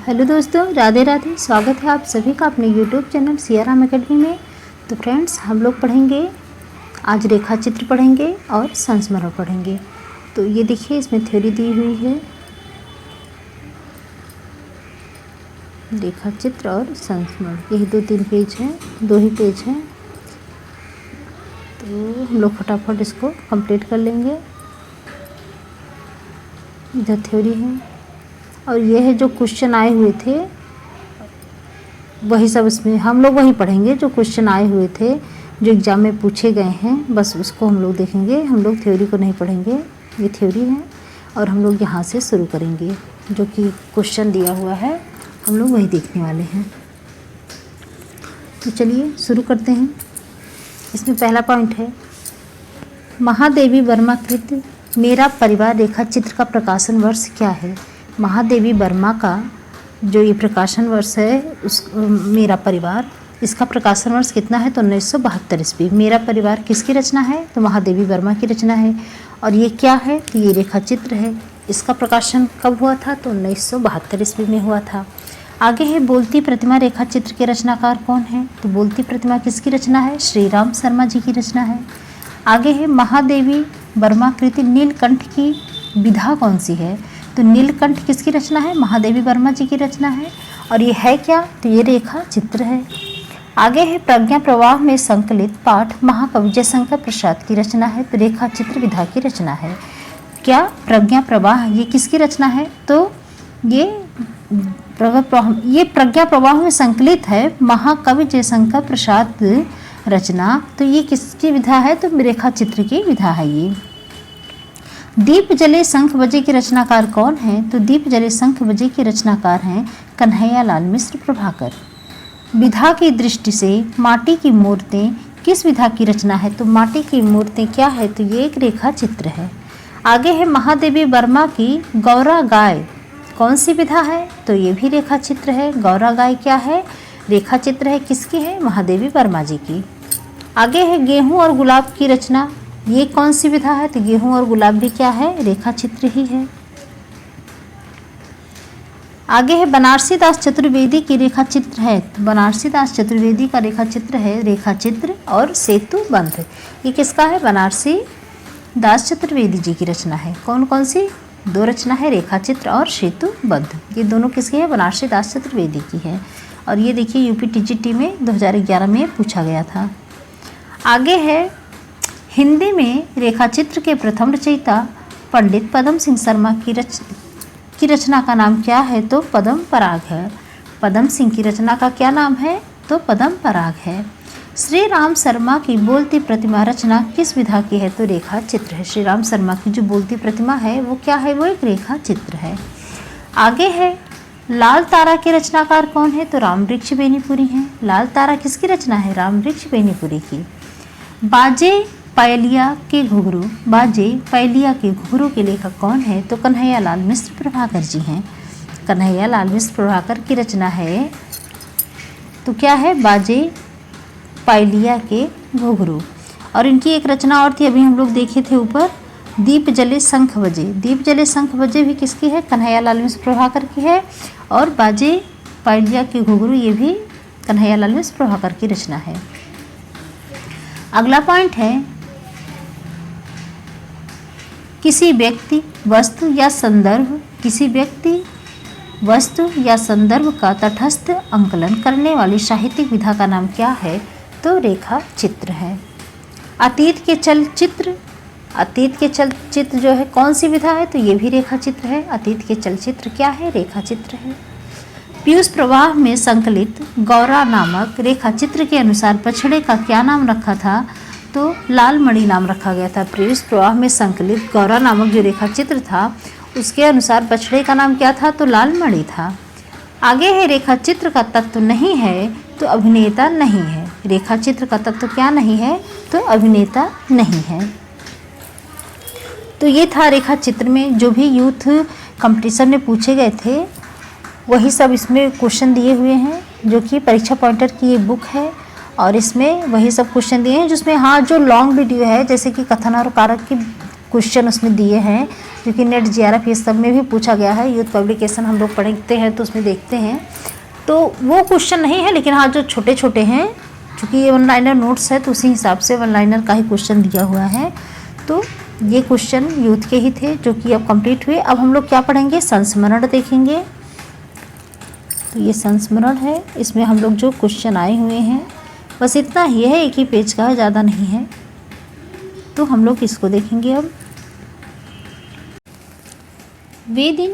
Hello दोस्तों, राधे राधे। स्वागत है आप सभी का अपने यूट्यूब चैनल सियाराम एकेडमी में। तो फ्रेंड्स, हम लोग पढ़ेंगे आज रेखा चित्र पढ़ेंगे और संस्मरण पढ़ेंगे। तो ये देखिए, इसमें थ्योरी दी हुई है, रेखा चित्र और संस्मरण। यही 2-3 पेज हैं, 2 ही पेज हैं। तो हम लोग फटाफट इसको कंप्लीट कर लेंगे। इधर थ्योरी है और ये है जो क्वेश्चन आए हुए थे, वही सब इसमें हम लोग वही पढ़ेंगे जो क्वेश्चन आए हुए थे, जो एग्ज़ाम में पूछे गए हैं, बस उसको हम लोग देखेंगे। हम लोग थ्योरी को नहीं पढ़ेंगे। ये थ्योरी है और हम लोग यहाँ से शुरू करेंगे। जो कि क्वेश्चन दिया हुआ है हम लोग वही देखने वाले हैं। तो चलिए शुरू करते हैं। इसमें पहला पॉइंट है, महादेवी वर्मा कृत मेरा परिवार रेखा चित्र का प्रकाशन वर्ष क्या है। महादेवी वर्मा का जो ये प्रकाशन वर्ष है, उस मेरा परिवार, इसका प्रकाशन वर्ष कितना है तो 1972 ईस्वी। मेरा परिवार किसकी रचना है तो महादेवी वर्मा की रचना है। और ये क्या है तो ये रेखा चित्र है। इसका प्रकाशन कब हुआ था तो 1972 ईस्वी में हुआ था। आगे है, बोलती प्रतिमा रेखा चित्र के रचनाकार कौन है तो बोलती प्रतिमा किसकी रचना है, श्री राम शर्मा जी की रचना है। आगे है, महादेवी वर्मा कृति नीलकंठ की विधा कौन सी है तो नीलकंठ किसकी रचना है, महादेवी वर्मा जी की रचना है। और ये है क्या तो ये रेखा चित्र है। आगे है, प्रज्ञा प्रवाह में संकलित पाठ महाकवि जयशंकर प्रसाद की रचना है तो रेखा चित्र विधा की रचना है। क्या प्रज्ञा प्रवाह ये किसकी रचना है तो ये प्रज्ञा प्रवाह में संकलित है, महाकवि जयशंकर प्रसाद रचना। तो ये किसकी विधा है तो रेखा चित्र की विधा है। ये दीप जले शंख बजे के रचनाकार कौन है तो दीप जले शंख बजे के रचनाकार हैं कन्हैया लाल मिश्र प्रभाकर। विधा की दृष्टि से माटी की मूर्तें किस विधा की रचना है तो माटी की मूर्तें क्या है तो ये एक रेखा चित्र है। आगे है, महादेवी वर्मा की गौरा गाय कौन सी विधा है तो ये भी रेखा चित्र है। गौरा गाय क्या है, रेखा चित्र है। किसकी है, महादेवी वर्मा जी की। आगे है, गेहूं और गुलाब की रचना, ये कौन सी विधा है तो गेहूं और गुलाब भी क्या है, रेखा चित्र ही है। आगे है, बनारसी दास चतुर्वेदी की रेखा चित्र है तो बनारसी दास चतुर्वेदी का रेखा चित्र है रेखा चित्र और सेतु बंध। ये किसका है, बनारसी दास चतुर्वेदी जी की रचना है। कौन कौन सी 2 रचना है, रेखा चित्र और सेतु बंध। ये दोनों किसकी है, बनारसी दास चतुर्वेदी की है। और ये देखिए यूपीटीजीटी में 2011 में पूछा गया था। आगे है, हिंदी में रेखा चित्र के प्रथम रचयिता पंडित पदम सिंह शर्मा की रचना का नाम क्या है तो पदम पराग है। पदम सिंह की रचना का क्या नाम है तो पदम पराग है। श्री राम शर्मा की बोलती प्रतिमा रचना किस विधा की है तो रेखा चित्र है। श्री राम शर्मा की जो बोलती प्रतिमा है वो क्या है, वो एक रेखा चित्र है। आगे है, लाल तारा के रचनाकार कौन है तो रामवृक्ष बेनीपुरी हैं। लाल तारा किसकी रचना है, रामवृक्ष बेनीपुरी की। बाजे पैलिया के घुघरू, बाजे पैलिया के घुघरू के लेखक कौन है तो कन्हैया लाल मिश्र प्रभाकर जी हैं। कन्हैया लाल मिश्र प्रभाकर की रचना है तो क्या है, बाजे पैलिया के घुघरू। और इनकी एक रचना और थी, अभी हम लोग देखे थे ऊपर, दीप जले शंख बजे। दीप जले शंख बजे भी किसकी है, कन्हैया लाल मिश्र प्रभाकर की है। और बाजे पैलिया के घुघरू ये भी कन्हैया लाल मिश्र प्रभाकर की रचना है। अगला पॉइंट है, किसी व्यक्ति वस्तु या संदर्भ का तटस्थ अंकलन करने वाली साहित्यिक विधा का नाम क्या है तो रेखा चित्र है। अतीत के चलचित्र जो है कौन सी विधा है तो ये भी रेखा चित्र है। अतीत के चलचित्र क्या है, रेखा चित्र है। पीयूष प्रवाह में संकलित गौरा नामक रेखा चित्र के अनुसार बछड़े का क्या नाम रखा था तो लाल मणि नाम रखा गया था। पीयूष प्रवाह में संकलित गौरा नामक जो रेखा चित्र था उसके अनुसार बछड़े का नाम क्या था तो लाल मणि था। आगे है, रेखा चित्र का तत्व नहीं है तो अभिनेता नहीं है। रेखा चित्र का तत्व क्या नहीं है तो अभिनेता नहीं है। तो ये था रेखा चित्र में जो भी यूथ कंपटीशन में पूछे गए थे, वही सब इसमें क्वेश्चन दिए हुए हैं, जो कि परीक्षा पॉइंटर की ये बुक है। और इसमें वही सब क्वेश्चन दिए हैं जिसमें हाँ जो लॉन्ग वीडियो है, जैसे कि कथन और कारक की क्वेश्चन उसमें दिए हैं, जो कि नेट JRF ये सब में भी पूछा गया है। यूथ पब्लिकेशन हम लोग पढ़ते हैं तो उसमें देखते हैं, तो वो क्वेश्चन नहीं है, लेकिन हाँ जो छोटे छोटे हैं, चूँकि ये वन लाइनर नोट्स है तो उसी हिसाब से वन लाइनर का ही क्वेश्चन दिया हुआ है। तो ये क्वेश्चन यूथ के ही थे जो कि अब कंप्लीट हुए। अब हम लोग क्या पढ़ेंगे, संस्मरण देखेंगे। तो ये संस्मरण है, इसमें हम लोग जो क्वेश्चन आए हुए हैं बस इतना ही है, एक ही पेज का है, ज़्यादा नहीं है। तो हम लोग इसको देखेंगे अब। वे दिन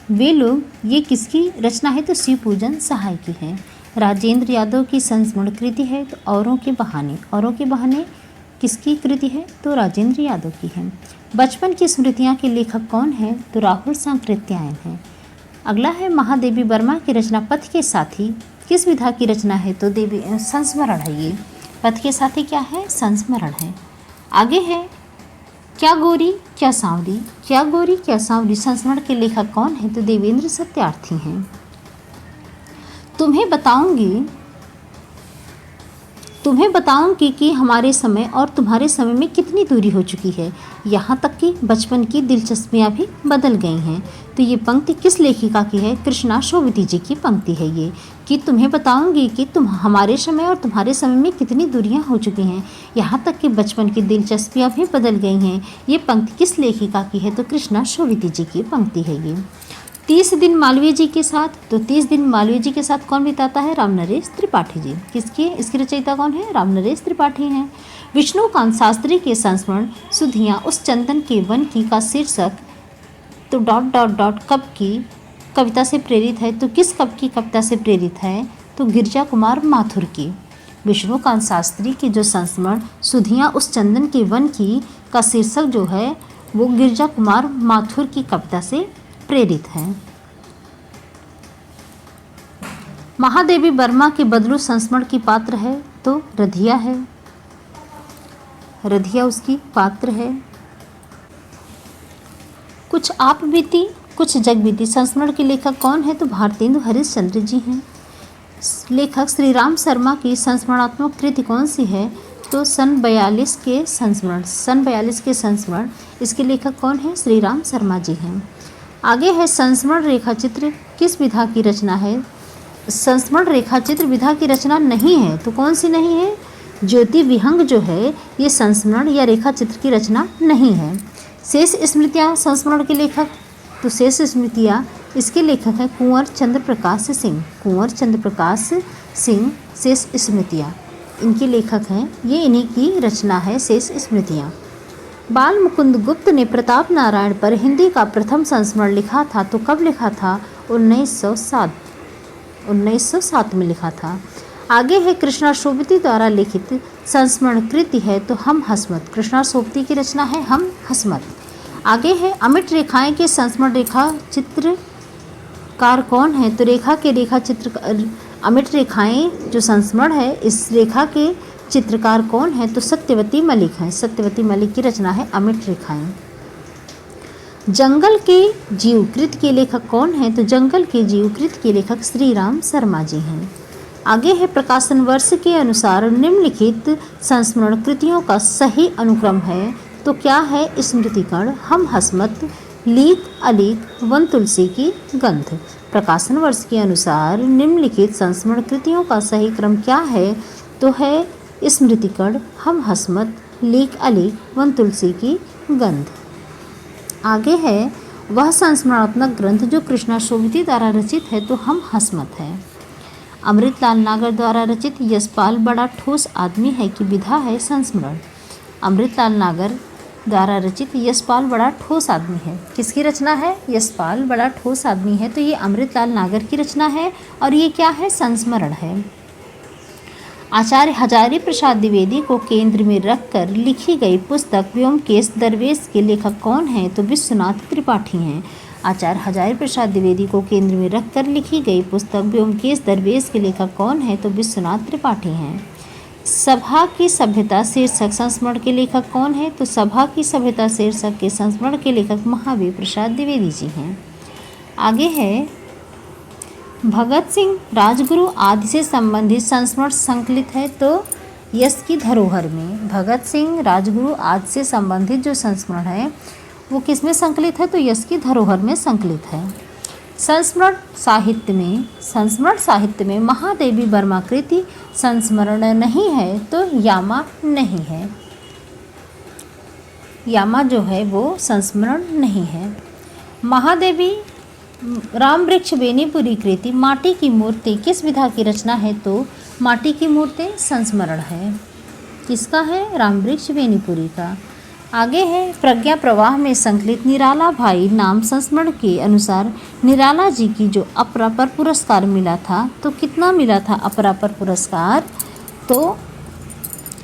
वे लोग ये किसकी रचना है, तो शिव पूजन सहाय की है। राजेंद्र यादव की संस्मरण कृति है। तो औरों के बहाने किसकी कृति है, तो राजेंद्र यादव की है। बचपन की स्मृतियाँ के लेखक कौन है, तो राहुल सांकृत्यायन है। अगला है महादेवी वर्मा की रचना पथ के साथी किस विधा की रचना है, तो देवी संस्मरण है। ये पथ के साथी क्या है, संस्मरण है। आगे है क्या गोरी क्या सांवरी संस्मरण के लेखक कौन है, तो देवेंद्र सत्यार्थी हैं। तुम्हें बताऊंगी कि हमारे समय और तुम्हारे समय में कितनी दूरी हो चुकी है, यहाँ तक कि बचपन की दिलचस्पियाँ भी बदल गई हैं। तो ये पंक्ति किस लेखिका की है, कृष्णा शोभिती जी की पंक्ति है ये, कि तुम्हें बताऊंगी कि तुम हमारे समय और तुम्हारे समय में कितनी दूरियां हो चुकी हैं, यहाँ तक कि बचपन की दिलचस्पियाँ भी बदल गई हैं। ये पंक्ति किस लेखिका की है, तो कृष्णा शोभिती जी की पंक्ति है ये। 30 दिन मालवीय जी के साथ, तो 30 दिन मालवीय जी के साथ कौन बिताता है, रामनरेश त्रिपाठी जी। इसकी रचयिता कौन है, रामनरेश त्रिपाठी हैं। विष्णुकांत शास्त्री के संस्मरण सुधियाँ उस चंदन के वन की का शीर्षक तो ... कब की कविता से प्रेरित है, तो किस कब की कविता से प्रेरित है, तो गिरजा कुमार माथुर की। विष्णुकांत शास्त्री की जो संस्मरण सुधियाँ उस चंदन के वन की का शीर्षक जो है वो गिरजा कुमार माथुर की कविता से प्रेरित है। महादेवी वर्मा के बदलू संस्मरण की पात्र है, तो रधिया है। रधिया उसकी पात्र है। कुछ आप बीती कुछ जग बीती संस्मरण के लेखक कौन है, तो भारतेंदु हरिश्चंद्र जी हैं। लेखक श्री राम शर्मा की संस्मरणात्मक कृति कौन सी है, तो सन 42 के संस्मरण इसके लेखक कौन है, श्री राम शर्मा जी हैं। आगे है संस्मरण रेखा चित्र किस विधा की रचना है। संस्मरण रेखा चित्र विधा की रचना नहीं है, तो कौन सी नहीं है, ज्योति विहंग जो है ये संस्मरण या रेखा चित्र की रचना नहीं है। शेष स्मृतियाँ संस्मरण के लेखक, तो शेष स्मृतियाँ इसके लेखक हैं कुंवर चंद्र प्रकाश सिंह। शेष स्मृतियाँ इनके लेखक हैं, ये इन्हीं की रचना है शेष स्मृतियाँ। बाल मुकुंद गुप्त ने प्रताप नारायण पर हिंदी का प्रथम संस्मरण लिखा था, तो कब लिखा था, 1907 में लिखा था। आगे है कृष्णा शोभिती द्वारा लिखित संस्मरण कृति है, तो हम हसमत। कृष्णा शोभिती की रचना है हम हसमत। आगे है अमिट रेखाएं के संस्मरण रेखा चित्रकार कौन है, तो रेखा चित्र अमिट रेखाएं जो संस्मरण है इस रेखा के चित्रकार कौन है, तो सत्यवती मलिक हैं। सत्यवती मलिक की रचना है अमिट रेखाएं। जंगल के जीवकृत के लेखक कौन है, तो जंगल के जीवकृत के लेखक श्री राम शर्मा जी हैं। आगे है प्रकाशन वर्ष के अनुसार निम्नलिखित संस्मरण कृतियों का सही अनुक्रम है, तो क्या है, स्मृतिकण, हम हसमत, लीक अलीक, वन तुलसी की गंध। प्रकाशन वर्ष के अनुसार निम्नलिखित संस्मरण कृतियों का सही क्रम क्या है, तो है स्मृतिकण, हम हसमत, लीक अलीक, वन तुलसी की गंध। आगे है वह संस्मरणात्मक ग्रंथ जो कृष्णा शोभिती द्वारा रचित है, तो हम हसमत है। अमृतलाल नागर द्वारा रचित यशपाल बड़ा ठोस आदमी है की विधा है संस्मरण। अमृतलाल नागर द्वारा रचित यशपाल बड़ा ठोस आदमी है किसकी रचना है, यशपाल बड़ा ठोस आदमी है, तो ये अमृतलाल नागर की रचना है और ये क्या है, संस्मरण है। आचार्य हजारी प्रसाद द्विवेदी को केंद्र में रखकर लिखी गई पुस्तक व्योमकेश दरवेश के लेखक कौन हैं, तो विश्वनाथ त्रिपाठी हैं। आचार्य हजारी प्रसाद द्विवेदी को केंद्र में रखकर लिखी गई पुस्तक व्योमकेश दरवेश के लेखक कौन हैं, तो विश्वनाथ त्रिपाठी हैं। सभा की सभ्यता शीर्षक संस्मरण के लेखक कौन है, तो सभा की सभ्यता शीर्षक के संस्मरण के लेखक महावीर प्रसाद द्विवेदी जी हैं। आगे है भगत सिंह राजगुरु आदि से संबंधित संस्मरण संकलित है, तो यश की धरोहर में। भगत सिंह, राजगुरु आदि से संबंधित जो संस्मरण है वो किस में संकलित है? तो यश की धरोहर में संकलित है। संस्मरण साहित्य में महादेवी वर्मा कृति संस्मरण नहीं है तो यामा नहीं है। यामा जो है वो संस्मरण नहीं है। महादेवी राम वृक्ष बेनीपुरी कृति माटी की मूर्ति किस विधा की रचना है? तो माटी की मूर्ति संस्मरण है। किसका है? राम वृक्ष बेनीपुरी का। आगे है प्रज्ञा प्रवाह में संकलित निराला भाई नाम संस्मरण के अनुसार निराला जी की जो अपरापर पुरस्कार मिला था, तो कितना मिला था अपरापर पुरस्कार? तो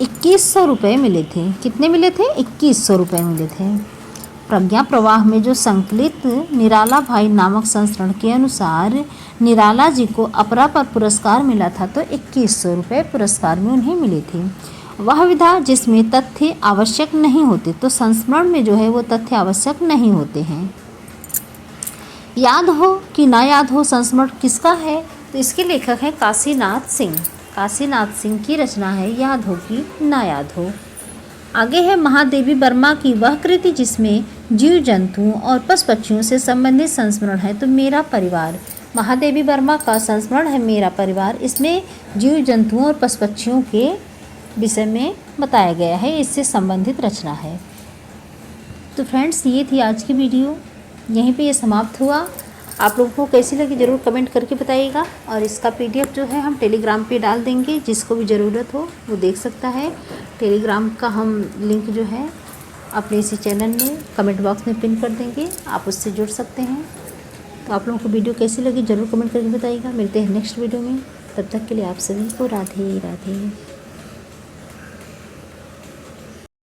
2100 रुपये मिले थे। कितने मिले थे? 2100 रुपये मिले थे। प्रज्ञा प्रवाह में जो संकलित निराला भाई नामक संस्मरण के अनुसार निराला जी को अपरापर पुरस्कार मिला था, तो 2100 रुपये पुरस्कार में उन्हें मिले थे। वह विधा जिसमें तथ्य आवश्यक नहीं होते, तो संस्मरण में जो है वो तथ्य आवश्यक नहीं होते हैं। याद हो कि ना याद हो संस्मरण किसका है? तो इसके लेखक हैं काशीनाथ सिंह। काशीनाथ सिंह की रचना है याद हो कि ना याद हो। आगे है महादेवी वर्मा की वह कृति जिसमें जीव जंतुओं और पशु पक्षियों से संबंधित संस्मरण है, तो मेरा परिवार। महादेवी वर्मा का संस्मरण है मेरा परिवार। इसमें जीव जंतुओं और पशु पक्षियों के विषय में बताया गया है, इससे संबंधित रचना है। तो फ्रेंड्स, ये थी आज की वीडियो, यहीं पे ये समाप्त हुआ। आप लोगों को कैसी लगी ज़रूर कमेंट करके बताइएगा। और इसका PDF जो है हम टेलीग्राम पे डाल देंगे, जिसको भी ज़रूरत हो वो देख सकता है। टेलीग्राम का हम लिंक जो है अपने इसी चैनल में कमेंट बॉक्स में पिन कर देंगे, आप उससे जुड़ सकते हैं। तो आप लोगों को वीडियो कैसी लगी ज़रूर कमेंट करके बताइएगा। मिलते हैं नेक्स्ट वीडियो में, तब तक के लिए आप सभी को राधे राधे।